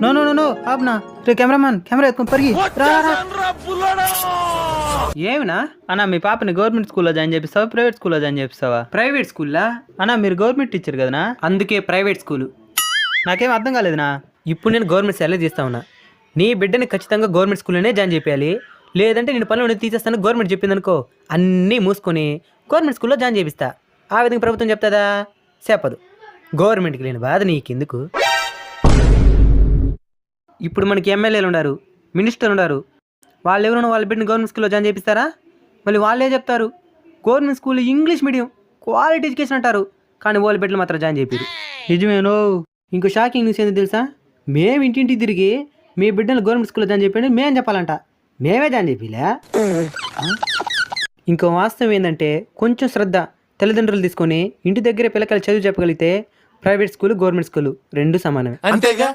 No no no no ఆప్నా రే cameraman camera ఎత్తుకొని పరిగి రా రా ఏమినా అన్న మీ పాపని గవర్నమెంట్ స్కూల్లో జాయిన్ చేపిస్తావా ప్రైవేట్ స్కూల్లో జాయిన్ చేపిస్తావా? ప్రైవేట్ స్కూల్లా? అన్న మీరు గవర్నమెంట్ టీచర్ కదనా, అందుకే ప్రైవేట్ స్కూలు. నాకేం అర్థం కాలేదునా. ఇప్పుడు నేను గవర్నమెంట్ సెలవు చేస్తా ఉన్నా. నీ బిడ్డని ఖచ్చితంగా గవర్నమెంట్ స్కూల్లోనే జాయిన్ చేయాలి, లేదంటే నేను పనులు తీసేస్తాను గవర్నమెంట్ చెప్పిందనుకో అన్నీ మూసుకొని గవర్నమెంట్ స్కూల్లో జాయిన్ చేపిస్తా. ఆ విధంగా ప్రభుత్వం చెప్తుందా? చెప్పదు. గవర్నమెంట్కి లేని బాధ నీకెందుకు? ఇప్పుడు మనకి ఎమ్మెల్యేలు ఉన్నారు, మినిస్టర్లు ఉన్నారు, వాళ్ళు ఎవరైనా వాళ్ళ బిడ్డని గవర్నమెంట్ స్కూల్లో జాయిన్ చేపిస్తారా? మళ్ళీ వాళ్ళే చెప్తారు government school English medium quality education అంటారు, కానీ వాళ్ళ బిడ్డలు మాత్రం జాయిన్ చేపిరు. నిజమేనో. ఇంకో షాకింగ్ న్యూస్ ఏంటో తెలుసా? మేము ఇంటింటికి తిరిగి మీ బిడ్డలు గవర్నమెంట్ స్కూల్లో జాయిన్ చెప్పండి మేము చెప్పాలంట, మేమే జాయిన్ చెప్పిలే. ఇంకో వాస్తవం ఏంటంటే కొంచెం శ్రద్ధ తల్లిదండ్రులు తీసుకొని ఇంటి దగ్గరే పిల్లకాయలు చదువు చెప్పగలిగితే ప్రైవేట్ స్కూల్ గవర్నమెంట్ స్కూల్ రెండు సమానమే. అంతేగా.